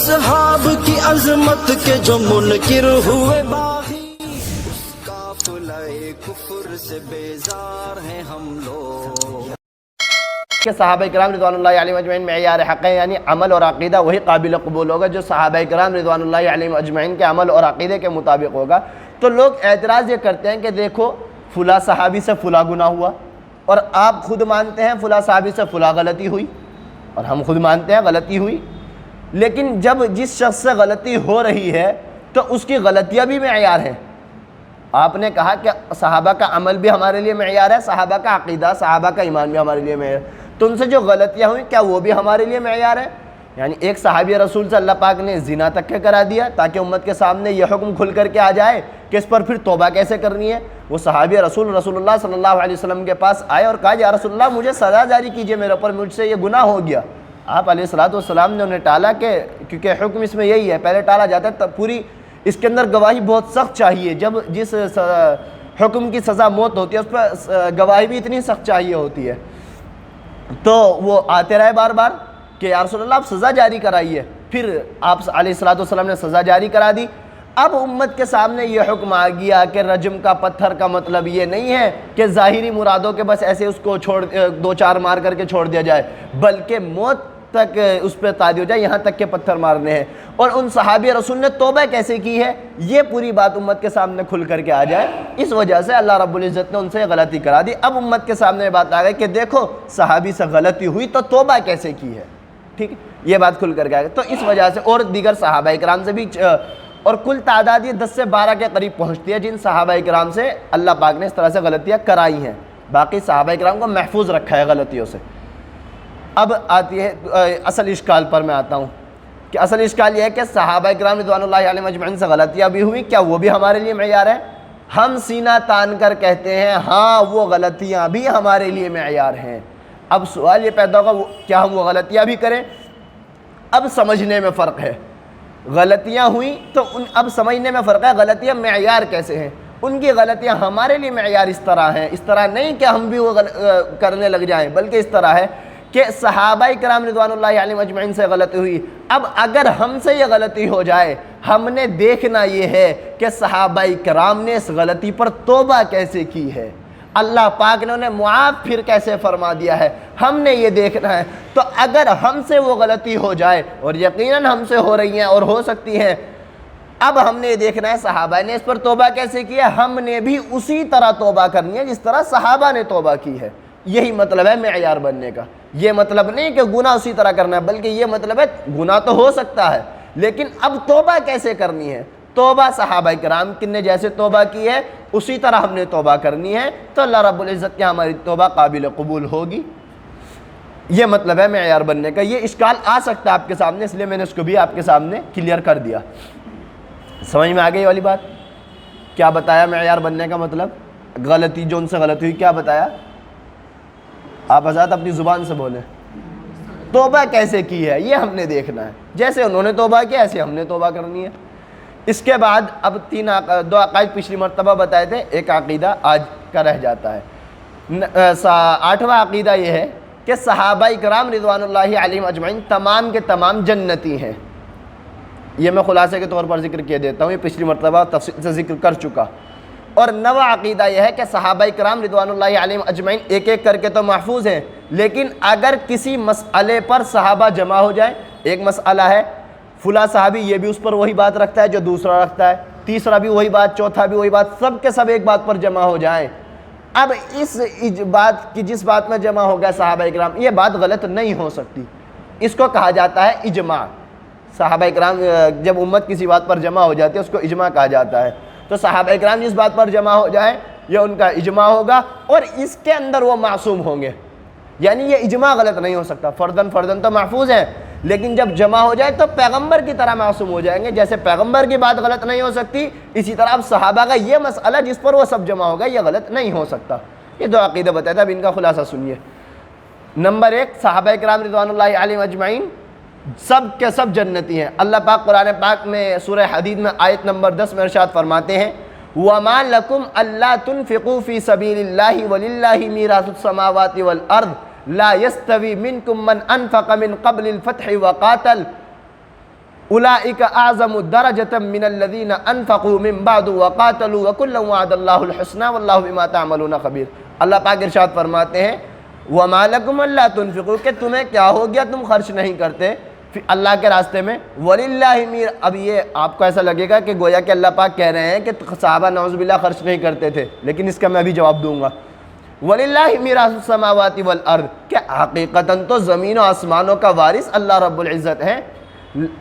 اصحاب کی عظمت کے جو منکر ہوئے باغی، اس قافلہ کفر سے بیزار ہیں ہم لوگ۔ کہ صحابہ کرام رضوان اللہ علیہم اجمعین معیار حق ہے، یعنی عمل اور عقیدہ وہی قابل قبول ہوگا جو صحابہ کرام رضوان اللہ علیہم اجمعین کے عمل اور عقیدے کے مطابق ہوگا۔ تو لوگ اعتراض یہ کرتے ہیں کہ دیکھو فلاں صحابی سے فلاں گناہ ہوا، اور آپ خود مانتے ہیں فلاں صحابی سے فلاں غلطی ہوئی، اور ہم خود مانتے ہیں غلطی ہوئی، لیکن جب جس شخص سے غلطی ہو رہی ہے تو اس کی غلطیاں بھی معیار ہیں۔ آپ نے کہا کہ صحابہ کا عمل بھی ہمارے لیے معیار ہے، صحابہ کا عقیدہ، صحابہ کا ایمان بھی ہمارے لیے معیار ہے، تو ان سے جو غلطیاں ہوئیں کیا وہ بھی ہمارے لیے معیار ہے؟ یعنی ایک صحابی رسول سے اللہ پاک نے زنا تک کے کرا دیا تاکہ امت کے سامنے یہ حکم کھل کر کے آ جائے کہ اس پر پھر توبہ کیسے کرنی ہے۔ وہ صحابی رسول اللہ صلی اللہ علیہ وسلم کے پاس آئے اور کہا یا رسول اللہ مجھے سزا جاری کیجئے، میرے اوپر مجھ سے یہ گناہ ہو گیا۔ آپ علیہ السلام نے انہیں ٹالا کہ کیونکہ حکم اس میں یہی ہے، پہلے ٹالا جاتا ہے، تب پوری اس کے اندر گواہی بہت سخت چاہیے، جب جس حکم کی سزا موت ہوتی ہے اس پر گواہی بھی اتنی سخت چاہیے ہوتی ہے۔ تو وہ آتے رہے بار بار کہ یا رسول اللہ آپ سزا جاری کرائیے، پھر آپ علیہ السلام نے سزا جاری کرا دی۔ اب امت کے سامنے یہ حکم آ گیا کہ رجم کا پتھر کا مطلب یہ نہیں ہے کہ ظاہری مرادوں کے بس ایسے اس کو دو چار مار کر کے چھوڑ دیا جائے، بلکہ موت تک اس پہ تعدی ہو جائے، یہاں تک کہ پتھر مارنے ہیں۔ اور ان صحابی رسول نے توبہ کیسے کی ہے یہ پوری بات امت کے سامنے کھل کر کے آ جائے، اس وجہ سے اللہ رب العزت نے ان سے غلطی کرا دی۔ اب امت کے سامنے یہ بات آ گئی کہ دیکھو صحابی سے غلطی ہوئی تو توبہ کیسے کی ہے، ٹھیک ہے، یہ بات کھل کر کے آ گئی۔ تو اس وجہ سے اور دیگر صحابہ کرام سے بھی، اور کل تعداد یہ 10 سے 12 کے قریب پہنچتی ہے جن صحابہ کرام سے اللہ پاک نے اس طرح سے غلطیاں کرائی ہیں، باقی صحابہ کرام کو محفوظ رکھا ہے غلطیوں سے۔ اب آتی ہے اصل اشکال پر میں آتا ہوں کہ اصل اشکال یہ ہے کہ صحابہ کرام رضوان اللہ علیہم اجمعین سے غلطیاں بھی ہوئی، کیا وہ بھی ہمارے لیے معیار ہے؟ ہم سینہ تان کر کہتے ہیں ہاں وہ غلطیاں بھی ہمارے لیے معیار ہیں۔ اب سوال یہ پیدا ہوگا کیا ہم وہ غلطیاں بھی کریں؟ اب سمجھنے میں فرق ہے، غلطیاں ہوئیں تو اب سمجھنے میں فرق ہے غلطیاں معیار کیسے ہیں۔ ان کی غلطیاں ہمارے لیے معیار اس طرح ہیں، اس طرح نہیں کہ ہم بھی وہ کرنے لگ جائیں، بلکہ اس طرح ہے کہ صحابہ کرام رضوان اللہ علیہم اجمعین سے غلطی ہوئی، اب اگر ہم سے یہ غلطی ہو جائے ہم نے دیکھنا یہ ہے کہ صحابہ کرام نے اس غلطی پر توبہ کیسے کی ہے، اللہ پاک نے انہیں معاف پھر کیسے فرما دیا ہے، ہم نے یہ دیکھنا ہے۔ تو اگر ہم سے وہ غلطی ہو جائے، اور یقیناً ہم سے ہو رہی ہیں اور ہو سکتی ہیں، اب ہم نے یہ دیکھنا ہے صحابہ نے اس پر توبہ کیسے کی ہے، ہم نے بھی اسی طرح توبہ کرنی ہے جس طرح صحابہ نے توبہ کی ہے۔ یہی مطلب ہے معیار بننے کا، یہ مطلب نہیں کہ گناہ اسی طرح کرنا ہے، بلکہ یہ مطلب ہے گناہ تو ہو سکتا ہے لیکن اب توبہ کیسے کرنی ہے، توبہ صحابہ کرام نے جیسے توبہ کی ہے اسی طرح ہم نے توبہ کرنی ہے، تو اللہ رب العزت کی ہماری توبہ قابل قبول ہوگی۔ یہ مطلب ہے معیار بننے کا۔ یہ اشکال آ سکتا ہے آپ کے سامنے، اس لیے میں نے اس کو بھی آپ کے سامنے کلیئر کر دیا۔ سمجھ میں آ گئی والی بات؟ کیا بتایا معیار بننے کا مطلب؟ غلطی جو ان سے غلطی ہوئی کیا بتایا؟ آپ حضرات اپنی زبان سے بولیں، توبہ کیسے کی ہے یہ ہم نے دیکھنا ہے، جیسے انہوں نے توبہ کیا ایسے ہم نے توبہ کرنی ہے۔ اس کے بعد اب دو عقائد پچھلی مرتبہ بتائے تھے، ایک عقیدہ آج کا رہ جاتا ہے۔ 8واں عقیدہ یہ ہے کہ صحابہ کرام رضوان اللہ علیہم اجمعین تمام کے تمام جنتی ہیں، یہ میں خلاصے کے طور پر ذکر کیے دیتا ہوں، یہ پچھلی مرتبہ تفصیل سے ذکر کر چکا۔ اور 9واں عقیدہ یہ ہے کہ صحابہ کرام رضوان اللہ علیہم اجمعین ایک ایک کر کے تو محفوظ ہیں، لیکن اگر کسی مسئلے پر صحابہ جمع ہو جائیں، ایک مسئلہ ہے فلاں صحابی یہ بھی اس پر وہی بات رکھتا ہے جو دوسرا رکھتا ہے، تیسرا بھی وہی بات، چوتھا بھی وہی بات، سب کے سب ایک بات پر جمع ہو جائیں، اب اس بات کی جس بات میں جمع ہو گیا صحابہ کرام، یہ بات غلط نہیں ہو سکتی، اس کو کہا جاتا ہے اجماع۔ صحابہ کرام جب امت کسی بات پر جمع ہو جاتی ہے اس کو اجماع کہا جاتا ہے، تو صحابہ کرام جس بات پر جمع ہو جائیں یہ ان کا اجماع ہوگا، اور اس کے اندر وہ معصوم ہوں گے، یعنی یہ اجماع غلط نہیں ہو سکتا، فردن تو محفوظ ہے لیکن جب جمع ہو جائے تو پیغمبر کی طرح معصوم ہو جائیں گے، جیسے پیغمبر کی بات غلط نہیں ہو سکتی اسی طرح اب صحابہ کا یہ مسئلہ جس پر وہ سب جمع ہوگا یہ غلط نہیں ہو سکتا۔ یہ دو عقیدہ بتایا تھا، اب ان کا خلاصہ سنیے۔ نمبر 1، صحابہ کرام رضوان اللہ علیہم اجمعین سب کے سب جنتی ہیں۔ اللہ پاک قرآن پاک میں سورہ حدید میں آیت نمبر 10 میں ارشاد فرماتے ہیں وَمَا لَكُمْ أَلَّا تُنْفِقُوا فِي سَبِيلِ اللَّهِ وَلِلَّهِ مِيرَاثُ السَّمَاوَاتِ وَالْأَرْضِ لَا يَسْتَوِي مِنْكُمْ مَنْ أَنْفَقَ مِنْ قَبْلِ الْفَتْحِ وَقَاتَلَ اولئک اعظم درجۃ من الذین انفقوا من بعد وقاتلوا وکلا وعد اللہ الحسنى واللہ بما تعملون خبیر۔ اللہ پاک ارشاد فرماتے ہیں وما لکم الا تنفقوا، کہ تمہیں کیا ہو گیا تم خرچ نہیں کرتے اللہ کے راستے میں۔ وللہ میر، اب یہ آپ کو ایسا لگے گا کہ گویا کہ اللہ پاک کہہ رہے ہیں کہ صحابہ نعوذ باللہ خرچ نہیں کرتے تھے، لیکن اس کا میں ابھی جواب دوں گا۔ وَلِلَّهِ مِيرَاثُ السَّمَاوَاتِ وَالْأَرْضِ، کہ حقیقتاً تو زمین و آسمانوں کا وارث اللہ رب العزت ہے۔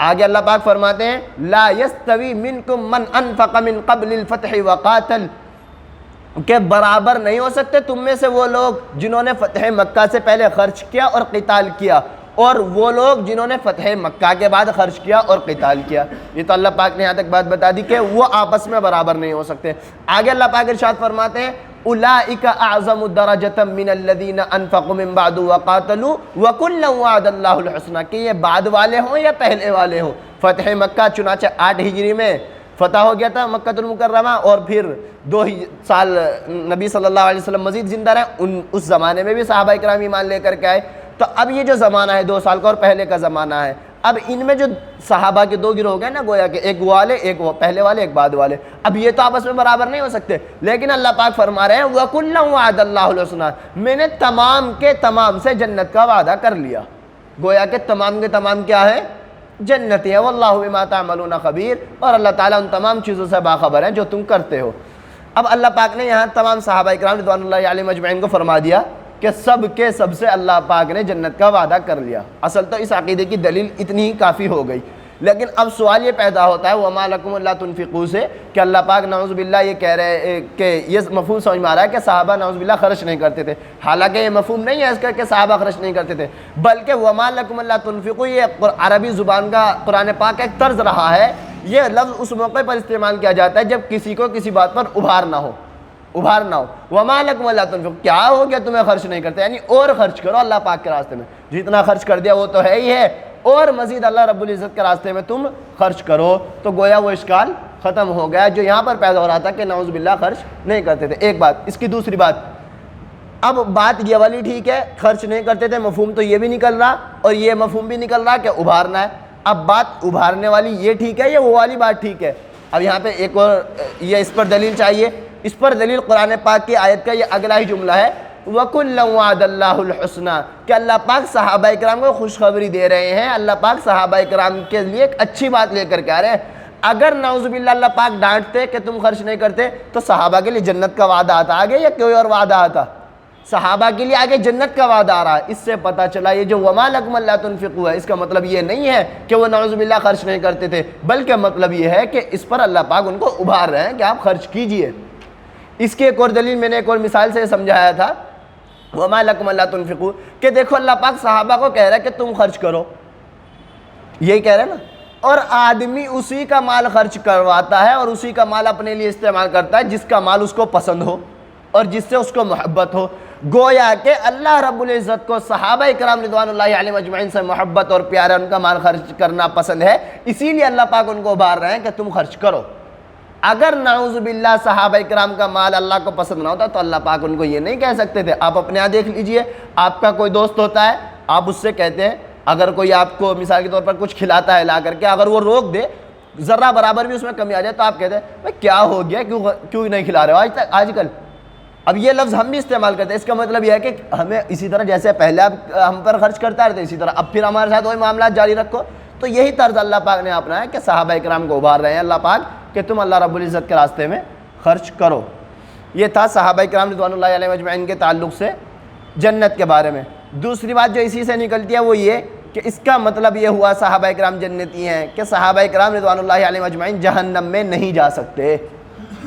آگے اللہ پاک فرماتے ہیں لَا يَسْتَوِي مِنْكُمْ مَنْ أَنْفَقَ مِنْ قَبْلِ الْفَتْحِ وَقَاتَلَ، کہ برابر نہیں ہو سکتے تم میں سے وہ لوگ جنہوں نے فتح مکہ سے پہلے خرچ کیا اور قتال کیا، اور وہ لوگ جنہوں نے فتح مکہ کے بعد خرچ کیا اور قتال کیا۔ یہ تو اللہ پاک نے یہاں تک بات بتا دی کہ وہ آپس میں برابر نہیں ہو سکتے۔ آگے اللہ پاک ارشاد فرماتے ہیں اولئک اعظم درجۃ من الذین انفقوا من بعد وقاتلوا وکلا وعد اللہ الحسنى، کہ یہ بعد والے ہوں یا پہلے والے ہوں۔ فتح مکہ چنانچہ 8 ہجری میں فتح ہو گیا تھا مکہ المکرمہ، اور پھر 2 سال نبی صلی اللہ علیہ وسلم مزید زندہ رہے، اس زمانے میں بھی صحابہ کرام ایمان لے کر کے آئے۔ تو اب یہ جو زمانہ ہے 2 سال کا اور پہلے کا زمانہ ہے، اب ان میں جو صحابہ کے 2 گروہ ہو گئے نا، گویا کہ ایک والے، ایک وہ پہلے والے، ایک بعد والے، اب یہ تو آپس میں برابر نہیں ہو سکتے، لیکن اللہ پاک فرما رہے ہیں وَكُلًّا وَعَدَ اللَّهُ الْحُسْنَى، میں نے تمام کے تمام سے جنت کا وعدہ کر لیا۔ گویا کہ تمام کے تمام کیا ہے؟ جنتی ہے۔ وَاللَّهُ بِمَا تَعْمَلُونَ خَبِيرٌ، اور اللہ تعالیٰ ان تمام چیزوں سے باخبر ہے جو تم کرتے ہو۔ اب اللہ پاک نے یہاں تمام صحابہ اکرام رضوان اللہ علیہم اجمعین کو فرما دیا کہ سب کے سب سے اللہ پاک نے جنت کا وعدہ کر لیا۔ اصل تو اس عقیدے کی دلیل اتنی ہی کافی ہو گئی، لیکن اب سوال یہ پیدا ہوتا ہے وَمَا لَكُمْ أَلَّا تُنْفِقُوا سے، کہ اللہ پاک نعوذ باللہ یہ کہہ رہے کہ یہ مفہوم سمجھ میں آ رہا ہے کہ صحابہ نعوذ باللہ خرچ نہیں کرتے تھے، حالانکہ یہ مفہوم نہیں ہے اس کا کہ صحابہ خرچ نہیں کرتے تھے، بلکہ وَمَا لَكُمْ أَلَّا تُنْفِقُوا یہ عربی زبان کا قرآن پاک کا ایک طرز رہا ہے۔ یہ لفظ اس موقع پر استعمال کیا جاتا ہے جب کسی کو کسی بات پر ابھار نہ ہو۔ وَمَا لَكُمْ أَلَّا تُنْفِقُوا، کیا ہو گیا تمہیں خرچ نہیں کرتے، یعنی اور خرچ کرو اللہ پاک کے راستے میں، جتنا خرچ کر دیا وہ تو ہے ہی ہے، اور مزید اللہ رب العزت کے راستے میں تم خرچ کرو۔ تو گویا وہ اشکال ختم ہو گیا جو یہاں پر پیدا ہو رہا تھا کہ نعوذ باللہ خرچ نہیں کرتے تھے۔ ایک بات، اس کی دوسری بات، اب بات یہ والی ٹھیک ہے خرچ نہیں کرتے تھے، مفہوم تو یہ بھی نکل رہا اور یہ مفہوم بھی نکل رہا کہ ابھارنا ہے۔ اب بات ابھارنے والی یہ ٹھیک ہے یا وہ والی بات ٹھیک ہے؟ اب یہاں پہ ایک اور یہ اس پر دلیل چاہیے، اس پر دلیل قرآن پاک کی آیت کا یہ اگلا ہی جملہ ہے وَكُلًّا وَعَدَ اللَّهُ الْحُسْنَى، کہ اللہ پاک صحابہ اکرام کو خوشخبری دے رہے ہیں، اللہ پاک صحابہ اکرام کے لیے ایک اچھی بات لے کر کے آ رہے ہیں۔ اگر نعوذ باللہ اللہ پاک ڈانٹتے کہ تم خرچ نہیں کرتے تو صحابہ کے لیے جنت کا وعدہ آتا آگے یا کوئی اور وعدہ آتا؟ صحابہ کے لیے آگے جنت کا وعدہ آ رہا ہے۔ اس سے پتہ چلا یہ جو وَمَا لَكُمْ أَلَّا تُنْفِقُوا ہے، اس کا مطلب یہ نہیں ہے کہ وہ نعوذ باللہ خرچ نہیں کرتے تھے، بلکہ مطلب یہ ہے کہ اس پر اللہ پاک ان کو ابھار رہے ہیں کہ آپ خرچ کیجئے۔ اس کی ایک اور دلیل میں نے ایک اور مثال سے سمجھایا تھا وَمَا لَكُمْ أَلَّا تُنْفِقُوا، کہ دیکھو اللہ پاک صحابہ کو کہہ رہا ہے کہ تم خرچ کرو، یہی کہہ رہے ہیں نا، اور آدمی اسی کا مال خرچ کرواتا ہے اور اسی کا مال اپنے لیے استعمال کرتا ہے جس کا مال اس کو پسند ہو اور جس سے اس کو محبت ہو۔ گویا کہ اللہ رب العزت کو صحابہ اکرام رضوان اللہ علیہم اجمعین سے محبت اور پیار ہے، ان کا مال خرچ کرنا پسند ہے، اسی لیے اللہ پاک ان کو ابھار رہے ہیں کہ تم خرچ کرو۔ اگر نعوذ باللہ صحابہ اکرام کا مال اللہ کو پسند نہ ہوتا تو اللہ پاک ان کو یہ نہیں کہہ سکتے تھے۔ آپ اپنے یہاں دیکھ لیجئے، آپ کا کوئی دوست ہوتا ہے، آپ اس سے کہتے ہیں، اگر کوئی آپ کو مثال کے طور پر کچھ کھلاتا ہے لا کر کے، اگر وہ روک دے ذرہ برابر بھی اس میں کمی آ جائے تو آپ کہتے ہیں بھائی کیا ہو گیا، کیوں نہیں کھلا رہے ہو آج کل۔ اب یہ لفظ ہم بھی استعمال کرتے ہیں، اس کا مطلب یہ ہے کہ ہمیں اسی طرح جیسے پہلے آپ ہم پر خرچ کرتا رہتے اسی طرح اب پھر ہمارے ساتھ وہی معاملات جاری رکھو۔ تو یہی طرز اللہ پاک نے اپنایا کہ صحابہ اکرام کو ابھار رہے ہیں اللہ پاک کہ تم اللہ رب العزت کے راستے میں خرچ کرو۔ یہ تھا صحابہ اکرام رضوان اللہ علیہم اجمعین کے تعلق سے جنت کے بارے میں۔ دوسری بات جو اسی سے نکلتی ہے وہ یہ کہ اس کا مطلب یہ ہوا صحابہ اکرام جنتی ہیں کہ صحابہ اکرام رضوان اللہ علیہم اجمعین جہنم میں نہیں جا سکتے،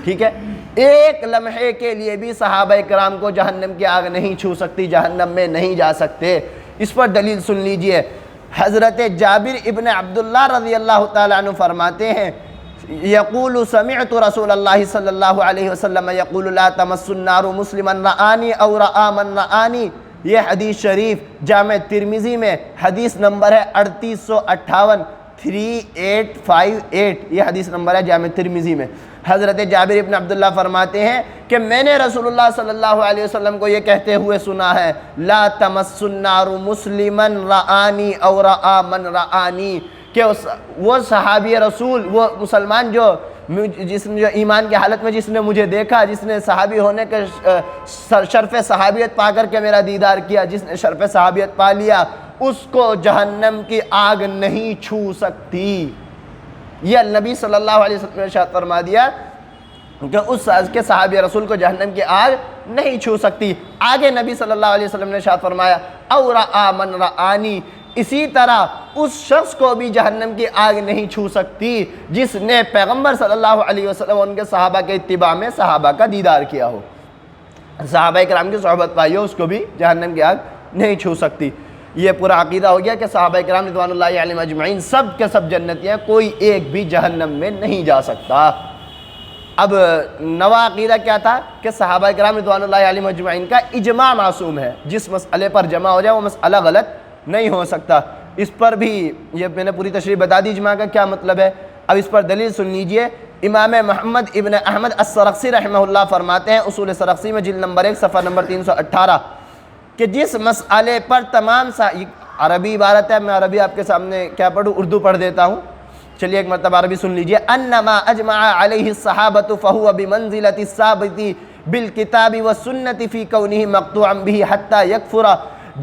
ٹھیک ہے؟ ایک لمحے کے لیے بھی صحابہ اکرام کو جہنم کی آگ نہیں چھو سکتی، جہنم میں نہیں جا سکتے۔ اس پر دلیل سن لیجئے، حضرت جابر ابن عبداللہ رضی اللہ تعالیٰ عنہ فرماتے ہیں یقول سمعت رسول اللہ صلی اللہ علیہ وسلم یقول لا تمس النار مسلما رآنی او رآ من رآنی۔ یہ حدیث شریف جامع ترمذی میں حدیث نمبر ہے 3858، 3858 یہ حدیث نمبر ہے جامع ترمذی میں۔ حضرت جابر ابن عبداللہ فرماتے ہیں کہ میں نے رسول اللہ صلی اللہ علیہ وسلم کو یہ کہتے ہوئے سنا ہے لا تمس النار مسلما رآنی او رآ من رآنی، کہ وہ صحابی رسول، وہ مسلمان جس نے جو ایمان کی حالت میں جس نے مجھے دیکھا، جس نے صحابی ہونے کے شرف صحابیت پا کر کے میرا دیدار کیا، جس نے شرف صحابیت پا لیا، اس کو جہنم کی آگ نہیں چھو سکتی۔ یہ نبی صلی اللہ علیہ وسلم نے ارشاد فرما دیا کہ اس کے صحابی رسول کو جہنم کی آگ نہیں چھو سکتی۔ آگے نبی صلی اللہ علیہ وسلم نے ارشاد فرمایا او رآ من رآنی، اسی طرح اس شخص کو بھی جہنم کی آگ نہیں چھو سکتی جس نے پیغمبر صلی اللہ علیہ وسلم ان کے صحابہ کے اتباع میں صحابہ کا دیدار کیا ہو، صحابہ کرام کی صحبت پائی ہو، اس کو بھی جہنم کی آگ نہیں چھو سکتی۔ یہ پورا عقیدہ ہو گیا کہ صحابہ کرام رضوان اللہ علیہم اجمعین سب کے سب جنتی ہیں، کوئی ایک بھی جہنم میں نہیں جا سکتا۔ اب نوا عقیدہ کیا تھا کہ صحابہ کرام رضوان اللہ علیہم اجمعین کا اجماع معصوم ہے، جس مسئلے پر جمع ہو جائے وہ مسئلہ غلط نہیں ہو سکتا۔ اس پر بھی یہ میں نے پوری تشریح بتا دی اجماع کا کیا مطلب ہے۔ اب اس پر دلیل سن لیجئے۔ امام محمد ابن احمد السرخسی رحمہ اللہ فرماتے ہیں اصول سرخسی میں جلد نمبر 1 صفحہ نمبر 318 کہ جس مسئلے پر تمام عربی عبارت ہے، میں عربی آپ کے سامنے کیا پڑھوں، اردو پڑھ دیتا ہوں، چلیے ایک مرتبہ عربی سن لیجئے۔ انما اجمع علیہ الصحابۃ فہو بمنزلۃ الثابت بالکتاب والسنۃ فی کونہ مقطوعا بہ حتی یکفر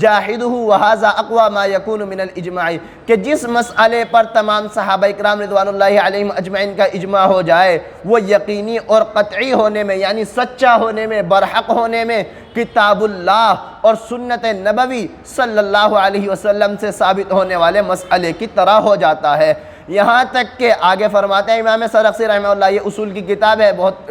جاحدہ وہذا اقوى ما یکون من الاجماع، کہ جس مسئلے پر تمام صحابہ اکرام رضوان اللہ علیہم اجمعین کا اجماع ہو جائے وہ یقینی اور قطعی ہونے میں، یعنی سچا ہونے میں، برحق ہونے میں کتاب اللہ اور سنت نبوی صلی اللہ علیہ وسلم سے ثابت ہونے والے مسئلے کی طرح ہو جاتا ہے۔ یہاں تک کہ آگے فرماتے ہیں امام سرخسی رحمہ اللہ، یہ اصول کی کتاب ہے بہت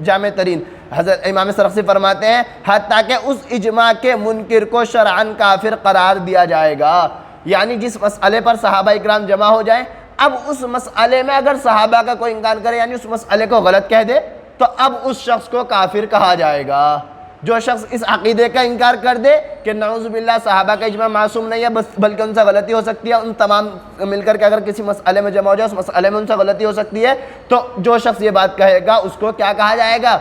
جامع ترین، حضرت امام سرخسی فرماتے ہیں حتیٰ کہ اس اجماع کے منکر کو شرعاً کافر قرار دیا جائے گا، یعنی جس مسئلے پر صحابہ اکرام جمع ہو جائیں، اب اس مسئلے میں اگر صحابہ کا کوئی انکار کرے، یعنی اس مسئلے کو غلط کہہ دے، تو اب اس شخص کو کافر کہا جائے گا۔ جو شخص اس عقیدے کا انکار کر دے کہ نعوذ باللہ صحابہ کا اجماع معصوم نہیں ہے بلکہ ان سے غلطی ہو سکتی ہے، ان تمام مل کر کے اگر کسی مسئلے میں جمع ہو جائے اس مسئلے میں ان سے غلطی ہو سکتی ہے، تو جو شخص یہ بات کہے گا اس کو کیا کہا جائے گا؟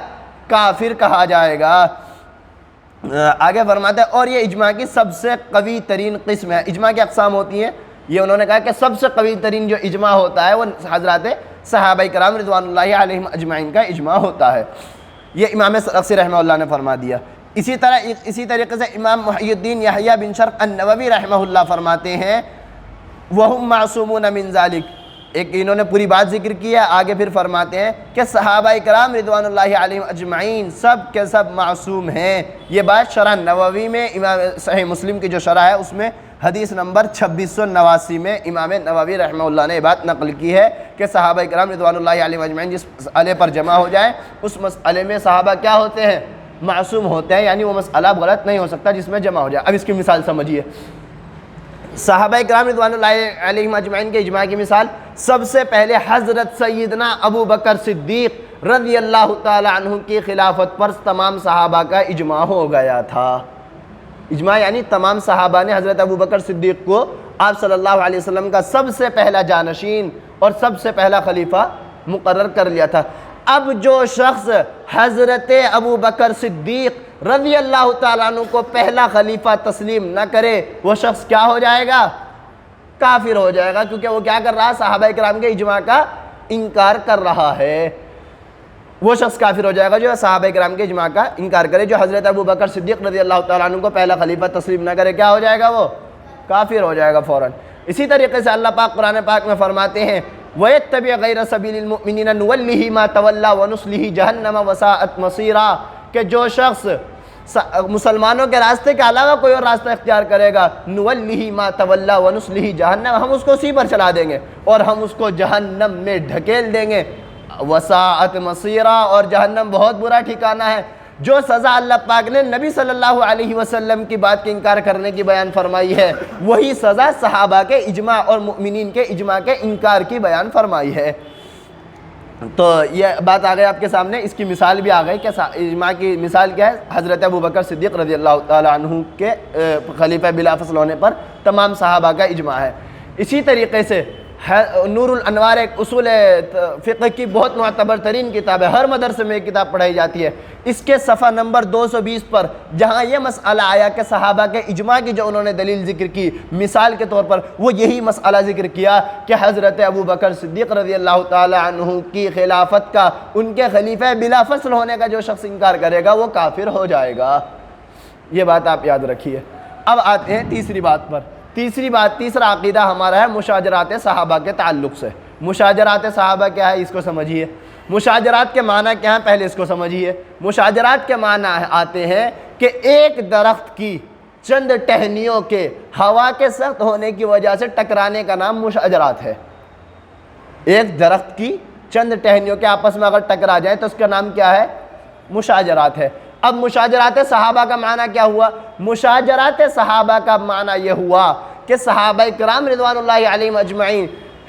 کافر کہا جائے گا۔ آگے فرماتے ہیں اور یہ اجماع کی سب سے قوی ترین قسم ہے۔ اجماع کی اقسام ہوتی ہیں، یہ انہوں نے کہا کہ سب سے قوی ترین جو اجماع ہوتا ہے وہ حضرات صحابہ کرام رضوان اللہ علیہم اجمعین کا اجماع ہوتا ہے۔ یہ امام سرخسی رحمہ اللہ نے فرما دیا۔ اسی طریقے سے امام محی الدین یحییٰ بن شرف النووی رحمہ اللہ فرماتے ہیں وَهُمْ مَعْصُومُونَ مِنْ ذَلِكَ، ایک انہوں نے پوری بات ذکر کی ہے، آگے پھر فرماتے ہیں کہ صحابہ کرام رضوان اللہ علیہم اجمعین سب کے سب معصوم ہیں۔ یہ بات شرح نووی میں امام صحیح مسلم کی جو شرح ہے اس میں حدیث نمبر 2689 میں امام نووی رحمہ اللہ نے یہ بات نقل کی ہے کہ صحابہ کرام رضوان اللہ علیہم اجمعین جس مسئلے پر جمع ہو جائیں اس مسئلے میں صحابہ کیا ہوتے ہیں؟ معصوم ہوتے ہیں، یعنی وہ مسئلہ غلط نہیں ہو سکتا جس میں جمع ہو جائے۔ اب اس کی مثال سمجھیے، صحابہ کرام رضوان اللہ علیہم اجمعین کے اجماع کی مثال سب سے پہلے حضرت سیدنا ابو بکر صدیق رضی اللہ تعالی عنہ کی خلافت پر تمام صحابہ کا اجماع ہو گیا تھا۔ اجماع یعنی تمام صحابہ نے حضرت ابو بکر صدیق کو آپ صلی اللہ علیہ وسلم کا سب سے پہلا جانشین اور سب سے پہلا خلیفہ مقرر کر لیا تھا۔ اب جو شخص حضرت ابو بکر صدیق رضی اللہ تعالیٰ عنہ کو پہلا خلیفہ تسلیم نہ کرے وہ شخص کیا ہو جائے گا؟ کافر ہو جائے گا، کیونکہ وہ کیا کر رہا ہے؟ صحابہ کرام کے اجماع کا انکار کر رہا ہے۔ وہ شخص کافر ہو جائے گا جو صحابہ کرام کے اجماع کا انکار کرے، جو حضرت ابو بکر صدیق رضی اللہ تعالیٰ عنہ کو پہلا خلیفہ تسلیم نہ کرے کیا ہو جائے گا؟ وہ کافر ہو جائے گا فوراً۔ اسی طریقے سے اللہ پاک قرآن پاک میں فرماتے ہیں وَيَتَّبِعْ غَيْرَ سَبِيلِ الْمُؤْمِنِينَ نُوَلِّهِ مَا تَوَلَّى وَنُصْلِهِ جَهَنَّمَ وَسَاءَتْ مَصِيرًا، کہ جو شخص مسلمانوں کے راستے کے علاوہ کوئی اور راستہ اختیار کرے گا نُوَلِّهِ مَا تَوَلَّى وَنُصْلِهِ جَهَنَّمَ، ہم اس کو اسی پر چلا دیں گے اور ہم اس کو جہنم میں ڈھکیل دیں گے۔ وَسَاءَتْ مَصِيرًا، اور جہنم بہت برا ٹھکانہ ہے۔ جو سزا اللہ پاک نے نبی صلی اللہ علیہ وسلم کی بات کے انکار کرنے کی بیان فرمائی ہے وہی سزا صحابہ کے اجماع اور مؤمنین کے اجماع کے انکار کی بیان فرمائی ہے۔ تو یہ بات آ گئی آپ کے سامنے، اس کی مثال بھی آ گئی کہ اجماع کی مثال کیا ہے؟ حضرت ابو بکر صدیق رضی اللہ تعالیٰ عنہ کے خلیفہ بلا فصل ہونے پر تمام صحابہ کا اجماع ہے۔ اسی طریقے سے نور الانوار ایک اصول فقہ کی بہت معتبر ترین کتاب ہے، ہر مدرسے میں یہ کتاب پڑھائی جاتی ہے۔ اس کے صفحہ نمبر 220 پر جہاں یہ مسئلہ آیا کہ صحابہ کے اجماع کی جو انہوں نے دلیل ذکر کی، مثال کے طور پر وہ یہی مسئلہ ذکر کیا کہ حضرت ابو بکر صدیق رضی اللہ تعالی عنہ کی خلافت کا، ان کے خلیفہ بلا فصل ہونے کا جو شخص انکار کرے گا وہ کافر ہو جائے گا۔ یہ بات آپ یاد رکھیے۔ اب آتے ہیں تیسری بات پر۔ تیسرا عقیدہ ہمارا ہے مشاجرات صحابہ کے تعلق سے۔ مشاجرات صحابہ کیا ہے، اس کو سمجھیے۔ مشاجرات کے معنی کیا ہیں، پہلے اس کو سمجھیے۔ مشاجرات کے معنی آتے ہیں کہ ایک درخت کی چند ٹہنیوں کے ہوا کے سخت ہونے کی وجہ سے ٹکرانے کا نام مشاجرات ہے۔ ایک درخت کی چند ٹہنیوں کے آپس میں اگر ٹکرا جائے تو اس کا نام کیا ہے، مشاجرات ہے۔ اب مشاجرات صحابہ کا معنی کیا ہوا؟ مشاجرات صحابہ کا معنی یہ ہوا کہ صحابہ کرام رضوان اللہ علیہم اجمعین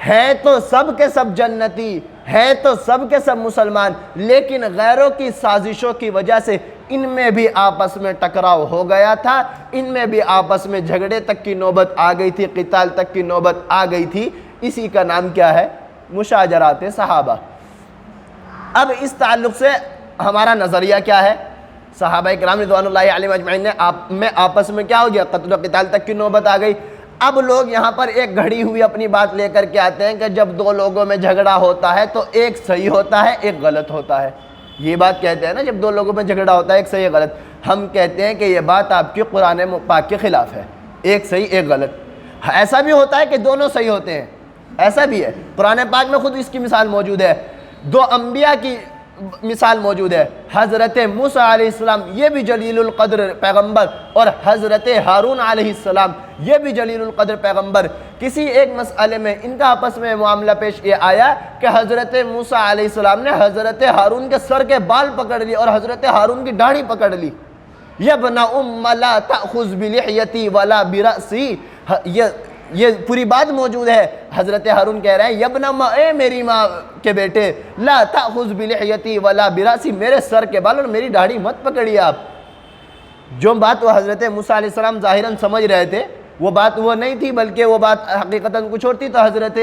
ہیں تو سب کے سب جنتی، ہیں تو سب کے سب مسلمان، لیکن غیروں کی سازشوں کی وجہ سے ان میں بھی آپس میں ٹکراؤ ہو گیا تھا، ان میں بھی آپس میں جھگڑے تک کی نوبت آ گئی تھی، قتال تک کی نوبت آ گئی تھی۔ اسی کا نام کیا ہے، مشاجرات صحابہ۔ اب اس تعلق سے ہمارا نظریہ کیا ہے؟ صحابہ کرام رضوان اللہ علیہم اجمعین میں آپس میں کیا ہو گیا، قتل و قتال تک کی نوبت آ گئی۔ اب لوگ یہاں پر ایک گھڑی ہوئی اپنی بات لے کر کے آتے ہیں کہ جب دو لوگوں میں جھگڑا ہوتا ہے تو ایک صحیح ہوتا ہے ایک غلط ہوتا ہے۔ یہ بات کہتے ہیں نا، جب دو لوگوں میں جھگڑا ہوتا ہے ایک صحیح ایک غلط۔ ہم کہتے ہیں کہ یہ بات آپ کی قرآن پاک کے خلاف ہے، ایک صحیح ایک غلط۔ ایسا بھی ہوتا ہے کہ دونوں صحیح ہوتے ہیں، ایسا بھی ہے۔ قرآن پاک میں خود اس کی مثال موجود ہے، دو انبیاء کی مثال موجود ہے۔ حضرت موسیٰ علیہ السلام یہ بھی جلیل القدر پیغمبر، اور حضرت ہارون علیہ السلام یہ بھی جلیل القدر پیغمبر۔ کسی ایک مسئلے میں ان کا آپس میں معاملہ پیش یہ آیا کہ حضرت موسیٰ علیہ السلام نے حضرت ہارون کے سر کے بال پکڑ لی اور حضرت ہارون کی داڑھی پکڑ لی۔ یبن ام لا تأخذ بلحیتی ولا برأسی، یہ پوری بات موجود ہے۔ حضرت ہارون کہہ رہے ہیں یبن ما، اے میری ماں کے بیٹے، لا تأخذ بلحیتی ولا برأسی، میرے سر کے بال اور میری داڑھی مت پکڑیے آپ۔ جو بات وہ حضرت موسیٰ علیہ السلام ظاہراً سمجھ رہے تھے وہ بات وہ نہیں تھی، بلکہ وہ بات حقیقتاً کچھ اور تھی، تو حضرت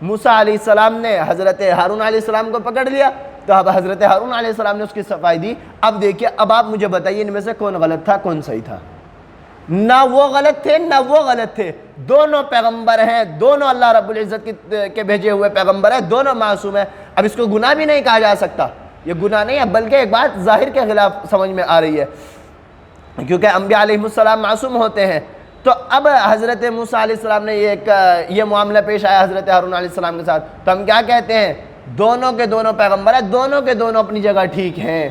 موسیٰ علیہ السلام نے حضرت ہارون علیہ السلام کو پکڑ لیا، تو اب حضرت ہارون علیہ السلام نے اس کی صفائی دی۔ اب دیکھیے، اب آپ مجھے بتائیے ان میں سے کون غلط تھا کون صحیح تھا؟ نہ وہ غلط تھے نہ وہ غلط تھے، دونوں پیغمبر ہیں، دونوں اللہ رب العزت کے بھیجے ہوئے پیغمبر ہیں، دونوں معصوم ہیں۔ اب اس کو گناہ بھی نہیں کہا جا سکتا، یہ گناہ نہیں ہے، بلکہ ایک بات ظاہر کے خلاف سمجھ میں آ رہی ہے، کیونکہ انبیاء علیہ السلام معصوم ہوتے ہیں۔ تو اب حضرت موسیٰ علیہ السلام نے یہ معاملہ پیش آیا حضرت ہارون علیہ السلام کے ساتھ، تو ہم کیا کہتے ہیں؟ دونوں کے دونوں پیغمبر ہیں، دونوں کے دونوں اپنی جگہ ٹھیک ہیں،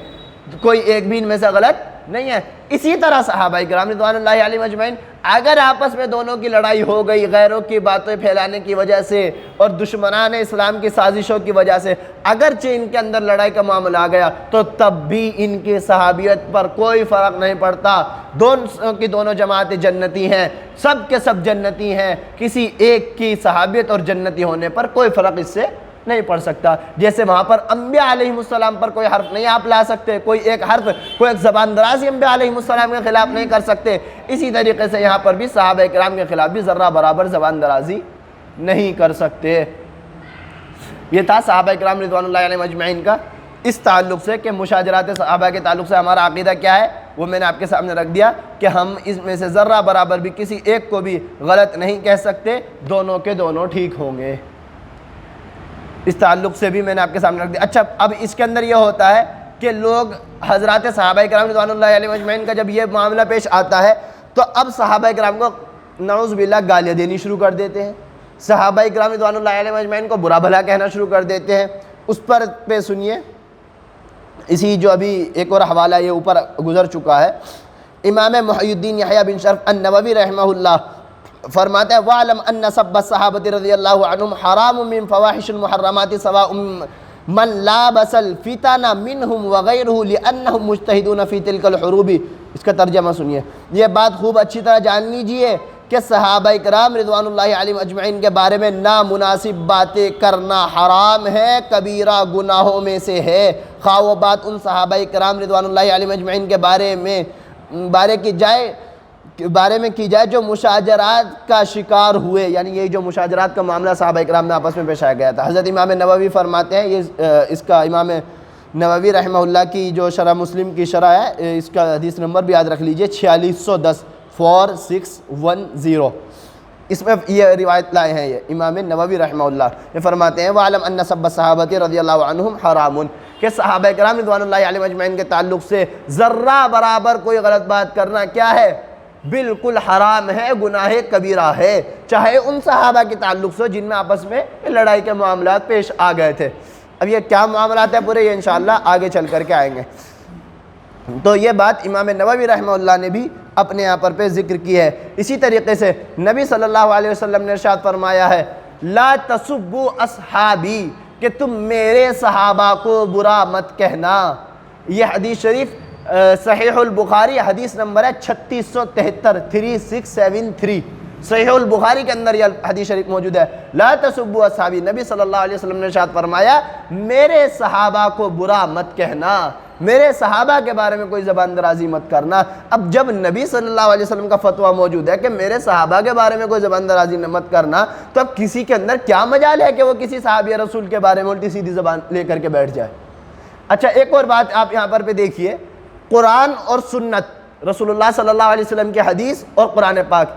کوئی ایک بھی ان میں سے غلط نہیں ہے۔ اسی طرح صحابہ کرام رضوان اللہ علیہم اجمعین، اگر آپس میں دونوں کی لڑائی ہو گئی غیروں کی باتیں پھیلانے کی وجہ سے اور دشمنان اسلام کی سازشوں کی وجہ سے، اگرچہ ان کے اندر لڑائی کا معاملہ آ گیا تو تب بھی ان کی صحابیت پر کوئی فرق نہیں پڑتا، دونوں کی دونوں جماعتیں جنتی ہیں، سب کے سب جنتی ہیں، کسی ایک کی صحابیت اور جنتی ہونے پر کوئی فرق اس سے نہیں پڑھ سکتا۔ جیسے وہاں پر انبیاء علیہ السلام پر کوئی حرف نہیں آپ لا سکتے، کوئی ایک حرف، کوئی ایک زبان درازی انبیاء علیہ السلام کے خلاف نہیں کر سکتے، اسی طریقے سے یہاں پر بھی صحابہ کرام کے خلاف بھی ذرہ برابر زبان درازی نہیں کر سکتے۔ یہ تھا صحابہ کرام رضوان اللہ علیہم اجمعین کا اس تعلق سے کہ مشاجرات صحابہ کے تعلق سے ہمارا عقیدہ کیا ہے، وہ میں نے آپ کے سامنے رکھ دیا کہ ہم اس میں سے ذرہ برابر بھی کسی ایک کو بھی غلط نہیں کہہ سکتے، دونوں کے دونوں ٹھیک ہوں گے۔ اس تعلق سے بھی میں نے آپ کے سامنے رکھ دیا۔ اچھا، اب اس کے اندر یہ ہوتا ہے کہ لوگ حضرات صحابہ کرام رضوان اللہ علیہم اجمعین کا جب یہ معاملہ پیش آتا ہے تو اب صحابہ کرام کو نعوذ باللہ گالیاں دینی شروع کر دیتے ہیں، صحابہ کرام رضوان اللہ علیہم اجمعین کو برا بھلا کہنا شروع کر دیتے ہیں۔ اس پر پہ سنیے، اسی جو ابھی ایک اور حوالہ یہ اوپر گزر چکا ہے، امام محی الدین یحییٰ بن شرف النووی رحمہ اللہ فرماتا ہے وَعْلَمْ أَنَّ سَبَّ الصَّحَابَةِ رضی اللہ عنہم حرام من فواحش المحرمات سواء من لابس الفتن منہم وغیرہ لأنہم مجتہدون فی تلک الحروب۔ اس کا ترجمہ سنیے، یہ بات خوب اچھی طرح جان لیجئے کہ صحابہ کرام رضوان اللہ علیہم اجمعین کے بارے میں نامناسب باتیں کرنا حرام ہے، کبیرہ گناہوں میں سے ہے، خواہ وہ بات ان صحابہ کرام رضوان اللہ علیہم اجمعین کے بارے کی جائے کے بارے میں کی جائے جو مشاجرات کا شکار ہوئے، یعنی یہ جو مشاجرات کا معاملہ صحابہ کرام میں آپس میں پیش آ گیا تھا۔ حضرت امام نووی فرماتے ہیں، یہ اس کا امام نووی رحمہ اللہ کی جو شرح مسلم کی شرح ہے، اس کا حدیث نمبر بھی یاد رکھ لیجئے 4610 4610، اس میں یہ روایت لائے ہیں یہ امام نووی رحمہ اللہ، یہ فرماتے ہیں وَعَلَمْ أَنَّ سَبَّ الصَّحَابَةِ رضی اللہ عنہم حرام، کہ صحابہ کرام رضوان اللہ علیہم اجمعین کے تعلق سے ذرہ برابر کوئی غلط بات کرنا کیا ہے؟ بالکل حرام ہے، گناہ کبیرہ ہے، چاہے ان صحابہ کے تعلق سے جن میں آپس میں لڑائی کے معاملات پیش آ گئے تھے۔ اب یہ کیا معاملات ہیں پورے، یہ انشاءاللہ آگے چل کر کے آئیں گے۔ تو یہ بات امام نووی رحمہ اللہ نے بھی اپنے یہاں پر پہ ذکر کی ہے۔ اسی طریقے سے نبی صلی اللہ علیہ وسلم نے ارشاد فرمایا ہے لا تسبوا اصحابی، کہ تم میرے صحابہ کو برا مت کہنا۔ یہ حدیث شریف صحیح البخاری حدیث نمبر ہے 3673 3673، صحیح البخاری کے اندر یہ حدیث شریف موجود ہے۔ لا تسبوا اصحابی، نبی صلی اللہ علیہ وسلم نے ارشاد فرمایا میرے صحابہ کو برا مت کہنا، میرے صحابہ کے بارے میں کوئی زبان درازی مت کرنا۔ اب جب نبی صلی اللہ علیہ وسلم کا فتویٰ موجود ہے کہ میرے صحابہ کے بارے میں کوئی زبان درازی مت کرنا، تو اب کسی کے اندر کیا مجال ہے کہ وہ کسی صحابی رسول کے بارے میں الٹی سیدھی زبان لے کر کے بیٹھ جائے۔ اچھا، ایک اور بات آپ یہاں پر دیکھیے، قرآن اور سنت، رسول اللہ صلی اللہ علیہ وسلم کی حدیث اور قرآن پاک،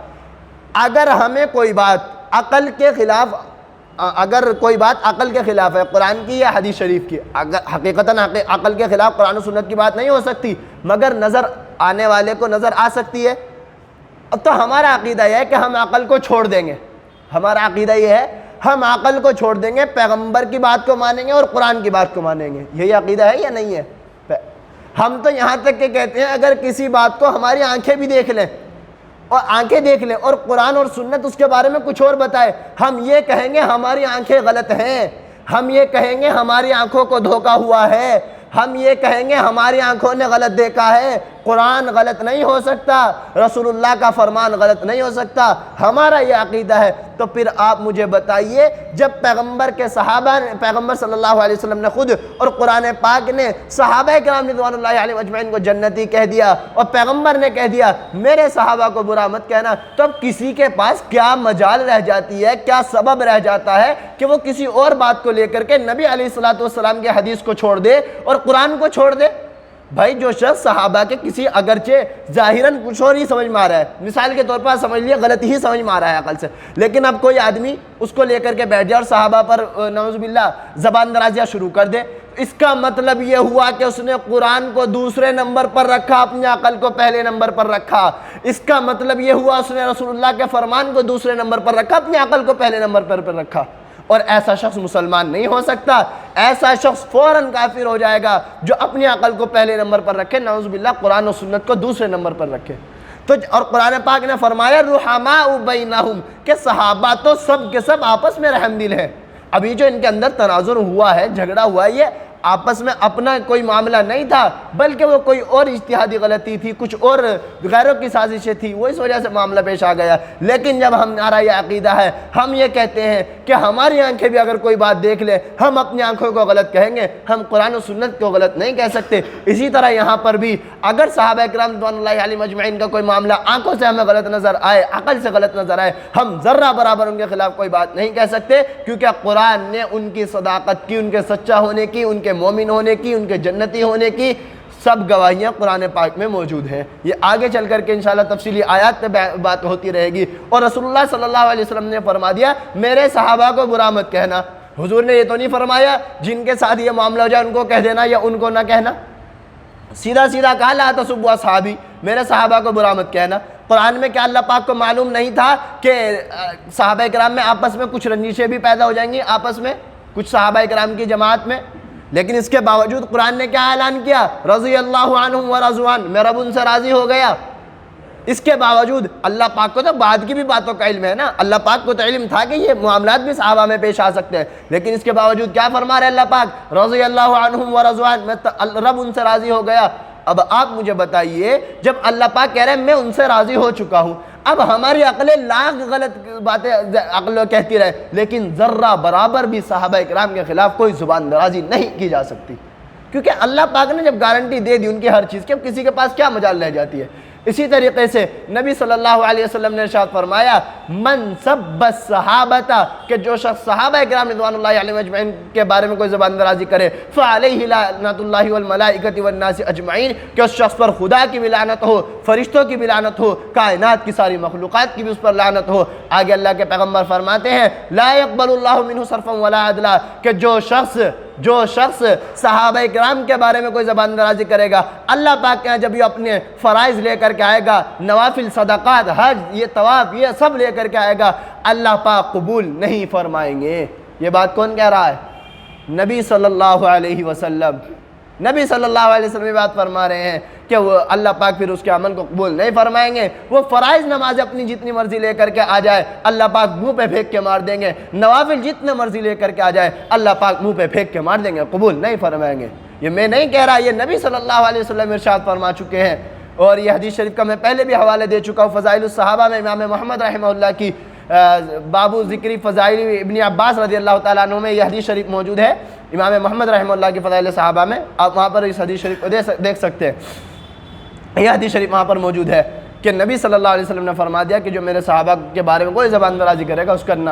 اگر ہمیں کوئی بات عقل کے خلاف، اگر کوئی بات عقل کے خلاف ہے، قرآن کی یا حدیث شریف کی، حقیقتاً عقل کے خلاف قرآن و سنت کی بات نہیں ہو سکتی، مگر نظر آنے والے کو نظر آ سکتی ہے، تو ہمارا عقیدہ یہ ہے کہ ہم عقل کو چھوڑ دیں گے۔ ہمارا عقیدہ یہ ہے ہم عقل کو چھوڑ دیں گے، پیغمبر کی بات کو مانیں گے اور قرآن کی بات کو مانیں گے۔ یہی عقیدہ ہے یا نہیں ہے؟ ہم تو یہاں تک کہ کہتے ہیں اگر کسی بات کو ہماری آنکھیں بھی دیکھ لیں اور آنکھیں دیکھ لیں اور قرآن اور سنت اس کے بارے میں کچھ اور بتائے، ہم یہ کہیں گے ہماری آنکھیں غلط ہیں، ہم یہ کہیں گے ہماری آنکھوں کو دھوکا ہوا ہے، ہم یہ کہیں گے ہماری آنکھوں نے غلط دیکھا ہے۔ قرآن غلط نہیں ہو سکتا، رسول اللہ کا فرمان غلط نہیں ہو سکتا، ہمارا یہ عقیدہ ہے۔ تو پھر آپ مجھے بتائیے، جب پیغمبر کے صحابہ نے، پیغمبر صلی اللہ علیہ وسلم نے خود اور قرآن پاک نے صحابہ کرام رضوان اللہ علیہم اجمعین کو جنتی کہہ دیا اور پیغمبر نے کہہ دیا میرے صحابہ کو برا مت کہنا، تو اب کسی کے پاس کیا مجال رہ جاتی ہے، کیا سبب رہ جاتا ہے کہ وہ کسی اور بات کو لے کر کے نبی علیہ الصلوۃ والسلام کے حدیث کو چھوڑ دے اور قرآن کو چھوڑ دے؟ بھائی جو شخص صحابہ کے کسی اگرچہ ظاہراً کچھ اور ہی سمجھ میں آ رہا ہے، مثال کے طور پر سمجھ لیے غلط ہی سمجھ میں آ رہا ہے عقل سے، لیکن اب کوئی آدمی اس کو لے کر کے بیٹھ جائے اور صحابہ پر نعوذ باللہ زبان درازیاں شروع کر دے، اس کا مطلب یہ ہوا کہ اس نے قرآن کو دوسرے نمبر پر رکھا، اپنی عقل کو پہلے نمبر پر رکھا۔ اس کا مطلب یہ ہوا اس نے رسول اللہ کے فرمان کو دوسرے نمبر پر رکھا، اپنی عقل کو پہلے نمبر پر رکھا۔ اور ایسا شخص مسلمان نہیں ہو سکتا، ایسا شخص فوراً کافر ہو جائے گا جو اپنی عقل کو پہلے نمبر پر رکھے، نعوذ باللہ قرآن و سنت کو دوسرے نمبر پر رکھے۔ تو اور قرآن پاک نے فرمایا رحماء بینہم، کہ صحابہ تو سب کے سب آپس میں رحم دل ہیں۔ ابھی جو ان کے اندر تناظر ہوا ہے، جھگڑا ہوا ہے، یہ آپس میں اپنا کوئی معاملہ نہیں تھا، بلکہ وہ کوئی اور اجتہادی غلطی تھی، کچھ اور غیروں کی سازشیں تھی، وہ اس وجہ سے معاملہ پیش آ گیا۔ لیکن جب ہمارا یہ عقیدہ ہے، ہم یہ کہتے ہیں کہ ہماری آنکھیں بھی اگر کوئی بات دیکھ لے، ہم اپنی آنکھوں کو غلط کہیں گے، ہم قرآن و سنت کو غلط نہیں کہہ سکتے۔ اسی طرح یہاں پر بھی اگر صحابہ کرام رضوان اللہ علیہم اجمعین کا کوئی معاملہ آنکھوں سے ہمیں غلط نظر آئے، عقل سے غلط نظر آئے، ہم ذرہ برابر ان کے خلاف کوئی بات نہیں کہہ سکتے، کیونکہ قرآن نے ان کی صداقت کی، ان کے سچا ہونے کی، ان کے مومن ہونے کی، ان کے جنتی ہونے کی سب گواہیاں قرآن پاک میں موجود ہیں۔ یہ آگے چل کر کے انشاءاللہ تفصیلی آیات پہ بات ہوتی رہے گی۔ اور رسول اللہ صلی اللہ علیہ وسلم نے فرما دیا میرے صحابہ کو برا مت کہنا۔ حضور نے یہ تو نہیں فرمایا جن کے ساتھ یہ معاملہ ہو جائے ان کو کہہ دینا یا ان کو نہ کہنا، سیدھا سیدھا کہا لا تسبوا اصحابی، میرے صحابہ کو برا مت کہنا۔ قرآن میں کیا اللہ پاک کو معلوم نہیں تھا کہ صحابہ کرام میں آپس میں کچھ رنجشیں بھی پیدا ہو جائیں گی، آپس میں کچھ صحابہ کرام کی جماعت میں؟ لیکن اس کے باوجود قرآن نے کیا اعلان کیا؟ رضی اللہ عنہم ورضوا عنہ، میں رب ان سے راضی ہو گیا۔ اس کے باوجود اللہ پاک کو تو بعد کی بھی باتوں کا علم ہے نا، اللہ پاک کو تو علم تھا کہ یہ معاملات بھی صحابہ میں پیش آ سکتے ہیں، لیکن اس کے باوجود کیا فرما رہے اللہ پاک؟ رضی اللہ عنہم ورضوا عنہ، میں رب ان سے راضی ہو گیا۔ اب آپ مجھے بتائیے، جب اللہ پاک کہہ رہے ہیں میں ان سے راضی ہو چکا ہوں، اب ہماری عقلیں لاکھ غلط باتیں عقل کہتی رہے، لیکن ذرہ برابر بھی صحابہ کرام کے خلاف کوئی زبان درازی نہیں کی جا سکتی، کیونکہ اللہ پاک نے جب گارنٹی دے دی ان کی ہر چیز کی، اب کسی کے پاس کیا مجال رہ جاتی ہے؟ اسی طریقے سے نبی صلی اللہ علیہ وسلم نے ارشاد فرمایا من سب الصحابہ کہ جو شخص صحابہ کرام رضوان اللہ علیہم اجمعین کے بارے میں کوئی زبان درازی کرے فعلیہ لعنت اللہ والملائکۃ والناس اجمعین کہ اس شخص پر خدا کی بھی لعنت ہو، فرشتوں کی بھی لعنت ہو، کائنات کی ساری مخلوقات کی بھی اس پر لعنت ہو۔ آگے اللہ کے پیغمبر فرماتے ہیں لا يقبل اللہ منہ صرفا ولا عدلا کہ جو شخص صحابہ کرام کے بارے میں کوئی زبان درازی کرے گا، اللہ پاک کے ہاں جب یہ اپنے فرائض لے کر کے آئے گا، نوافل، صدقات، حج، یہ طواف، یہ سب لے کر کے آئے گا، اللہ پاک قبول نہیں فرمائیں گے۔ یہ بات کون کہہ رہا ہے؟ نبی صلی اللہ علیہ وسلم۔ نبی صلی اللہ علیہ وسلم یہ بات فرما رہے ہیں کہ وہ اللہ پاک پھر اس کے عمل کو قبول نہیں فرمائیں گے۔ وہ فرائض نماز اپنی جتنی مرضی لے کر کے آ جائے، اللہ پاک منہ پہ پھینک کے مار دیں گے۔ نوافل جتنے مرضی لے کر کے آ جائے، اللہ پاک منہ پہ پھینک کے مار دیں گے، قبول نہیں فرمائیں گے۔ یہ میں نہیں کہہ رہا، یہ نبی صلی اللہ علیہ وسلم ارشاد فرما چکے ہیں، اور یہ حدیث شریف کا میں پہلے بھی حوالے دے چکا ہوں۔ فضائل الصحابہ میں امام محمد رحمہ اللہ کی بابو ذکری فضائل ابن عباس رضی اللہ تعالیٰ عنہ میں یہ حدیث شریف موجود ہے، امام محمد رحمہ اللہ کی فضائل صحابہ میں، آپ وہاں پر اس حدیث شریف کو دیکھ سکتے ہیں۔ یہ حدیث شریف وہاں پر موجود ہے کہ نبی صلی اللہ علیہ وسلم نے فرما دیا کہ جو میرے صحابہ کے بارے میں کوئی زبان درازی کرے گا، اس کا نہ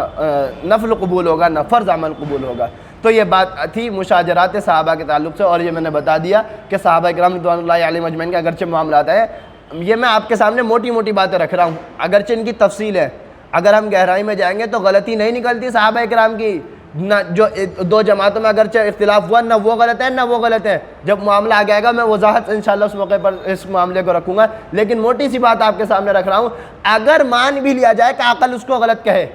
نفل قبول ہوگا نہ فرض عمل قبول ہوگا۔ تو یہ بات تھی مشاجرات صحابہ کے تعلق سے، اور یہ میں نے بتا دیا کہ صحابہ کرام رضوان اللہ علیہم اجمعین کے اگرچہ معاملات ہیں، یہ میں آپ کے سامنے موٹی موٹی باتیں رکھ رہا ہوں، اگرچہ ان کی تفصیل ہے۔ اگر ہم گہرائی میں جائیں گے تو غلطی نہیں نکلتی صحابہ کرام کی، نہ جو دو جماعتوں میں اگرچہ اختلاف ہوا، نہ وہ غلط ہے نہ وہ غلط ہے۔ جب معاملہ آ جائے گا میں وضاحت انشاءاللہ اس موقع پر اس معاملے کو رکھوں گا، لیکن موٹی سی بات آپ کے سامنے رکھ رہا ہوں۔ اگر مان بھی لیا جائے کہ عقل اس کو غلط کہے،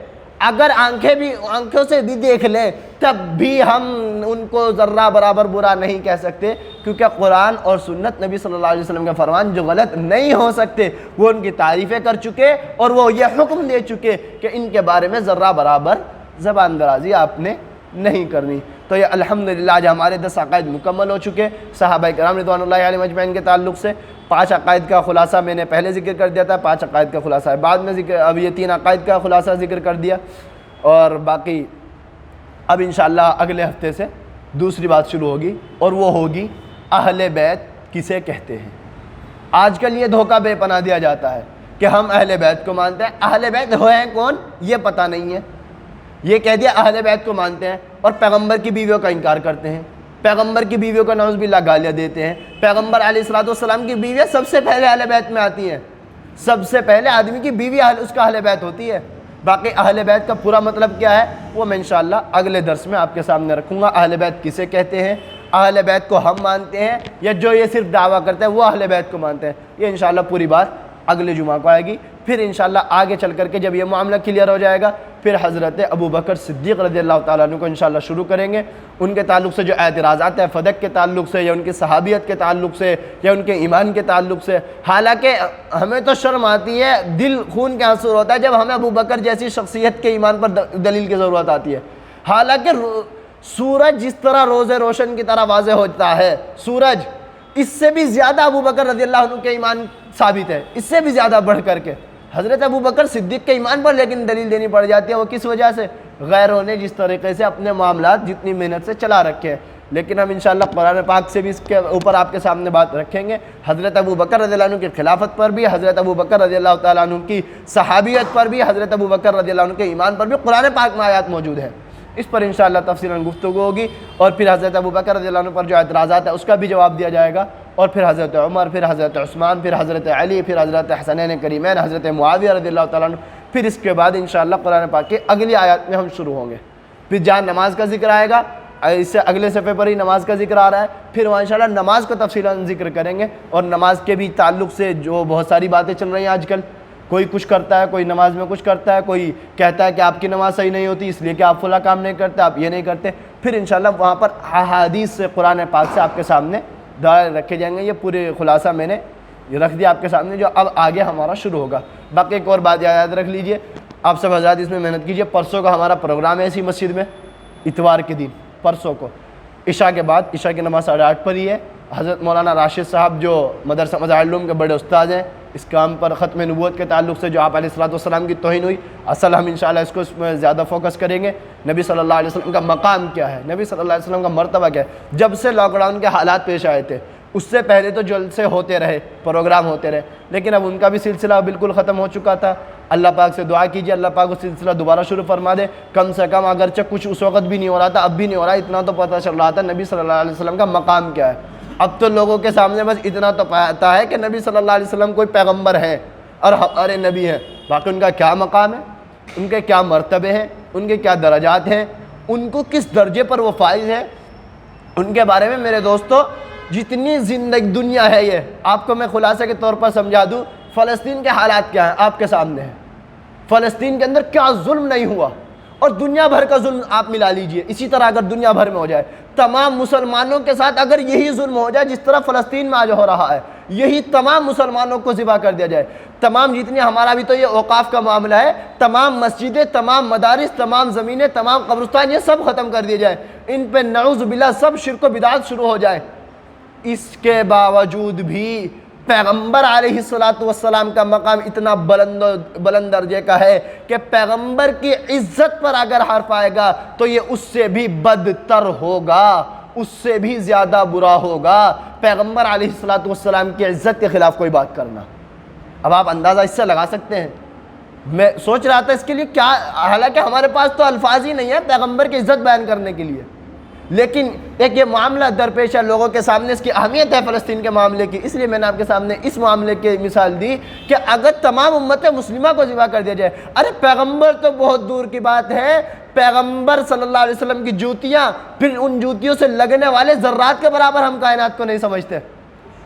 اگر آنکھوں سے بھی دیکھ لیں، تب بھی ہم ان کو ذرہ برابر برا نہیں کہہ سکتے، کیونکہ قرآن اور سنت نبی صلی اللہ علیہ وسلم کے فرمان جو غلط نہیں ہو سکتے، وہ ان کی تعریفیں کر چکے اور وہ یہ حکم دے چکے کہ ان کے بارے میں ذرہ برابر زبان درازی آپ نے نہیں کرنی۔ تو یہ الحمدللہ آج ہمارے 10 عقائد مکمل ہو چکے صحابہ کرام رضوان اللہ علیہم اجمعین کے تعلق سے۔ 5 عقائد کا خلاصہ میں نے پہلے ذکر کر دیا تھا، 5 عقائد کا خلاصہ ہے بعد میں ذکر، اب یہ 3 عقائد کا خلاصہ ذکر کر دیا، اور باقی اب انشاءاللہ اگلے ہفتے سے دوسری بات شروع ہوگی، اور وہ ہوگی اہل بیت کسے کہتے ہیں۔ آج کل یہ دھوکہ بے پناہ دیا جاتا ہے کہ ہم اہل بیت کو مانتے ہیں، اہل بیت ہیں کون یہ پتہ نہیں ہے، یہ کہہ دیا اہل بیت کو مانتے ہیں، اور پیغمبر کی بیویوں کا انکار کرتے ہیں، پیغمبر کی بیویوں کو نعوذ باللہ گالیاں دیتے ہیں۔ پیغمبر علیہ السلام کی بیویاں سب سے پہلے اہل بیت میں آتی ہیں، سب سے پہلے آدمی کی بیوی اس کا اہل بیت ہوتی ہے۔ باقی اہل بیت کا پورا مطلب کیا ہے وہ میں انشاءاللہ اگلے درس میں آپ کے سامنے رکھوں گا۔ اہل بیت کسے کہتے ہیں، اہل بیت کو ہم مانتے ہیں یا جو یہ صرف دعویٰ کرتے ہیں وہ اہل بیت کو مانتے ہیں، یہ انشاءاللہ پوری بات اگلے جمعہ کو آئے گی۔ پھر انشاءاللہ آگے چل کر کے جب یہ معاملہ کلیئر ہو جائے گا، پھر حضرت ابو بکر صدیق رضی اللہ تعالیٰ عنہ کو انشاءاللہ شروع کریں گے۔ ان کے تعلق سے جو اعتراضات ہیں فدق کے تعلق سے، یا ان کی صحابیت کے تعلق سے، یا ان کے ایمان کے تعلق سے، حالانکہ ہمیں تو شرم آتی ہے، دل خون کے آنسو ہوتا ہے جب ہمیں ابو بکر جیسی شخصیت کے ایمان پر دلیل کی ضرورت آتی ہے۔ حالانکہ سورج جس طرح روز روشن کی طرح واضح ہوتا ہے، سورج اس سے بھی زیادہ ابو بکر رضی اللہ عنہ کے ایمان ثابت ہے، اس سے بھی زیادہ بڑھ کر کے حضرت ابو بکر صدیق کے ایمان پر لیکن دلیل دینی پڑ جاتی ہے۔ وہ کس وجہ سے؟ غیروں نے جس طریقے سے اپنے معاملات جتنی محنت سے چلا رکھے ہیں۔ لیکن ہم انشاءاللہ قرآن پاک سے بھی اس کے اوپر آپ کے سامنے بات رکھیں گے۔ حضرت ابو بکر رضی اللہ عنہ کی خلافت پر بھی، حضرت ابو بکر رضی اللہ تعالیٰ عنہ کی صحابیت پر بھی، حضرت ابو بکر رضی اللہ عنہ کے ایمان پر بھی قرآن پاک میں آیات موجود ہیں، اس پر انشاءاللہ تفصیلاً گفتگو ہوگی، اور پھر حضرت ابو بکر رضی اللہ عنہ پر جو اعتراضات ہیں اس کا بھی جواب دیا جائے گا، اور پھر حضرت عمر، پھر حضرت عثمان، پھر حضرت علی، پھر حضرت حسنین کریمین، حضرت معاویہ رضی اللہ تعالیٰ عنہ، پھر اس کے بعد انشاءاللہ قرآن پاک کی اگلی آیات میں ہم شروع ہوں گے۔ پھر جہاں نماز کا ذکر آئے گا، اس سے اگلے صفحے پر ہی نماز کا ذکر آ رہا ہے، پھر وہاں انشاءاللہ نماز کو تفصیلاً ذکر کریں گے، اور نماز کے بھی تعلق سے جو بہت ساری باتیں چل رہی ہیں آج کل، کوئی کچھ کرتا ہے، کوئی نماز میں کچھ کرتا ہے، کوئی کہتا ہے کہ آپ کی نماز صحیح نہیں ہوتی اس لیے کہ آپ فلاں کام نہیں کرتے، آپ یہ نہیں کرتے، پھر انشاءاللہ وہاں پر احادیث سے قرآن پاک سے آپ کے سامنے دائر رکھے جائیں گے۔ یہ پورے خلاصہ میں نے رکھ دیا آپ کے سامنے، جو اب آگے ہمارا شروع ہوگا۔ باقی ایک اور بات یاد رکھ لیجئے، آپ سب حضرات اس میں محنت کیجئے، پرسوں کا ہمارا پروگرام ہے اسی مسجد میں، اتوار کے دن پرسوں کو عشاء کے بعد، عشاء کی نماز 8:30 پر ہی ہے۔ حضرت مولانا راشد صاحب جو مدرسہ مظاہر العلوم کے بڑے استاد ہیں، اس کام پر ختم نبوت کے تعلق سے جو آپ علیہ السلام کی توہین ہوئی، اصل ہم انشاءاللہ اس میں زیادہ فوکس کریں گے۔ نبی صلی اللہ علیہ وسلم کا مقام کیا ہے، نبی صلی اللہ علیہ وسلم کا مرتبہ کیا ہے۔ جب سے لاک ڈاؤن کے حالات پیش آئے تھے، اس سے پہلے تو جلسے ہوتے رہے، پروگرام ہوتے رہے، لیکن اب ان کا بھی سلسلہ بالکل ختم ہو چکا تھا۔ اللہ پاک سے دعا کیجیے اللہ پاک وہ سلسلہ دوبارہ شروع فرما دے، کم سے کم اگرچہ کچھ اس وقت بھی نہیں ہو رہا تھا، اب بھی نہیں ہو رہا، اتنا تو پتہ چل رہا تھا نبی صلی اللہ علیہ وسلم کا مقام کیا ہے۔ اب تو لوگوں کے سامنے بس اتنا تو پتا ہے کہ نبی صلی اللہ علیہ وسلم کوئی پیغمبر ہے اور ہمارے نبی ہیں، باقی ان کا کیا مقام ہے، ان کے کیا مرتبے ہیں، ان کے کیا درجات ہیں، ان کو کس درجے پر وہ فائز ہے، ان کے بارے میں میرے دوستو جتنی زندگی دنیا ہے یہ آپ کو میں خلاصے کے طور پر سمجھا دوں۔ فلسطین کے حالات کیا ہیں آپ کے سامنے ہیں، فلسطین کے اندر کیا ظلم نہیں ہوا، اور دنیا بھر کا ظلم آپ ملا لیجئے، اسی طرح اگر دنیا بھر میں ہو جائے، تمام مسلمانوں کے ساتھ اگر یہی ظلم ہو جائے جس طرح فلسطین میں آج ہو رہا ہے، یہی تمام مسلمانوں کو ذبح کر دیا جائے، تمام جتنی ہمارا بھی تو یہ اوقاف کا معاملہ ہے، تمام مسجدیں، تمام مدارس، تمام زمینیں، تمام قبرستان یہ سب ختم کر دیے جائے، ان پہ نعوذ باللہ سب شرک و بدعت شروع ہو جائے، اس کے باوجود بھی پیغمبر علیہ السلام کا مقام اتنا بلند درجے کا ہے کہ پیغمبر کی عزت پر اگر حرف آئے گا تو یہ اس سے بھی بدتر ہوگا، اس سے بھی زیادہ برا ہوگا، پیغمبر علیہ السلام کی عزت کے خلاف کوئی بات کرنا۔ اب آپ اندازہ اس سے لگا سکتے ہیں، میں سوچ رہا تھا اس کے لیے کیا، حالانکہ ہمارے پاس تو الفاظ ہی نہیں ہے پیغمبر کی عزت بیان کرنے کے لیے، لیکن ایک یہ معاملہ درپیش ہے لوگوں کے سامنے، اس کی اہمیت ہے فلسطین کے معاملے کی، اس لیے میں نے آپ کے سامنے اس معاملے کی مثال دی کہ اگر تمام امت مسلمہ کو ذبح کر دیا جائے، ارے پیغمبر تو بہت دور کی بات ہے، پیغمبر صلی اللہ علیہ وسلم کی جوتیاں، پھر ان جوتیوں سے لگنے والے ذرات کے برابر ہم کائنات کو نہیں سمجھتے،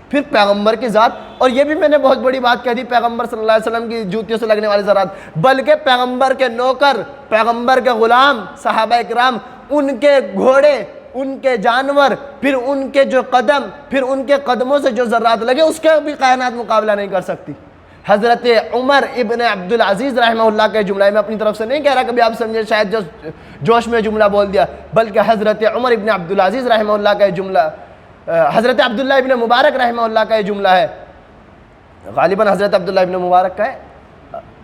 پھر پیغمبر کی ذات، اور یہ بھی میں نے بہت بڑی بات کہہ دی پیغمبر صلی اللہ علیہ وسلم کی جوتیوں سے لگنے والے ذرات، بلکہ پیغمبر کے نوکر، پیغمبر کے غلام، صحابہ اکرام، ان کے گھوڑے، ان کے جانور، پھر ان کے جو قدم، پھر ان کے قدموں سے جو ذرات لگے، اس کا بھی کائنات مقابلہ نہیں کر سکتی۔ حضرت عمر ابن عبدالعزیز رحمہ اللہ کا جملہ ہے، میں اپنی طرف سے نہیں کہہ رہا، کبھی آپ سمجھے شاید جوش میں جملہ بول دیا، بلکہ حضرت عمر ابن عبدالعزیز رحمہ اللہ کا جملہ، حضرت عبداللہ ابن مبارک رحمہ اللہ کا یہ جملہ ہے، غالباً حضرت عبداللہ ابن مبارک کا ہے،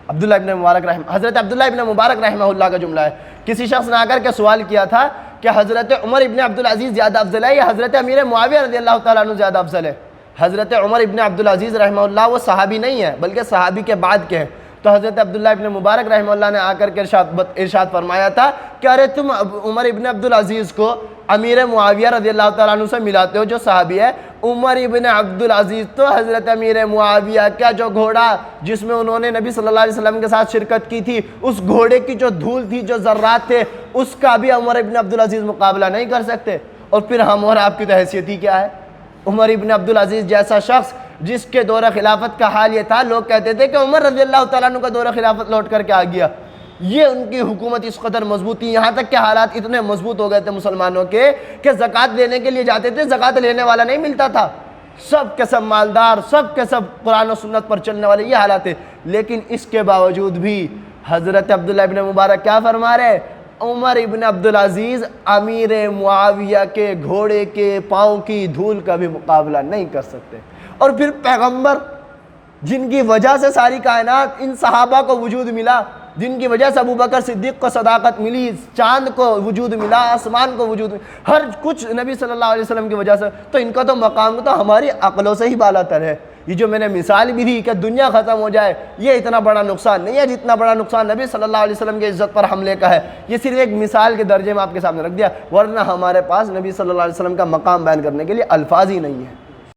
حضرت عبداللہ ابن مبارک رحمہ اللہ کا جملہ ہے۔ کسی شخص نے آ کر کے سوال کیا تھا کہ حضرت عمر ابن عبدالعزیز زیادہ افضل ہے یا حضرت امیر معاویہ رضی اللہ تعالیٰ عنہ زیادہ افضل ہے؟ حضرت عمر ابن عبدالعزیز رحمہ اللہ وہ صحابی نہیں ہے بلکہ صحابی کے بعد کے ہیں، تو حضرت عبداللہ ابن مبارک رحمہ اللہ نے آ کر کے ارشاد فرمایا تھا کہ ارے تم عمر ابن عبدالعزیز کو امیر معاویہ رضی اللہ تعالیٰ عنہ سے ملاتے ہو جو صحابی ہے، عمر ابن عبدالعزیز تو حضرت امیر معاویہ کا جو گھوڑا جس میں انہوں نے نبی صلی اللہ علیہ وسلم کے ساتھ شرکت کی تھی، اس گھوڑے کی جو دھول تھی، جو ذرات تھے، اس کا بھی عمر ابن عبدالعزیز مقابلہ نہیں کر سکتے، اور پھر ہم اور آپ کی تو حیثیت ہی کیا ہے؟ عمر ابن عبدالعزیز جیسا شخص جس کے دور خلافت کا حال یہ تھا، لوگ کہتے تھے کہ عمر رضی اللہ تعالیٰ عنہ کا دور خلافت لوٹ کر کے آ گیا، یہ ان کی حکومت اس قدر مضبوط تھی، یہاں تک کہ حالات اتنے مضبوط ہو گئے تھے مسلمانوں کے کہ زکوٰۃ لینے کے لیے جاتے تھے، زکوٰۃ لینے والا نہیں ملتا تھا، سب کے سب مالدار، سب کے سب قرآن و سنت پر چلنے والے، یہ حالات ہیں، لیکن اس کے باوجود بھی حضرت عبداللہ ابن مبارک کیا فرما رہے؟ عمر ابن عبدالعزیز امیر معاویہ کے گھوڑے کے پاؤں کی دھول کا بھی مقابلہ نہیں کر سکتے، اور پھر پیغمبر جن کی وجہ سے ساری کائنات، ان صحابہ کو وجود ملا، جن کی وجہ سے ابوبکر صدیق کو صداقت ملی، چاند کو وجود ملا، آسمان کو وجود ملا، ہر کچھ نبی صلی اللہ علیہ وسلم کی وجہ سے، تو ان کا تو مقام تو ہماری عقلوں سے ہی بالا تر ہے۔ یہ جو میں نے مثال بھی دی کہ دنیا ختم ہو جائے، یہ اتنا بڑا نقصان نہیں ہے جتنا بڑا نقصان نبی صلی اللہ علیہ وسلم کی عزت پر حملے کا ہے، یہ صرف ایک مثال کے درجے میں آپ کے سامنے رکھ دیا، ورنہ ہمارے پاس نبی صلی اللہ علیہ وسلم کا مقام بیان کرنے کے لیے الفاظ ہی نہیں ہے۔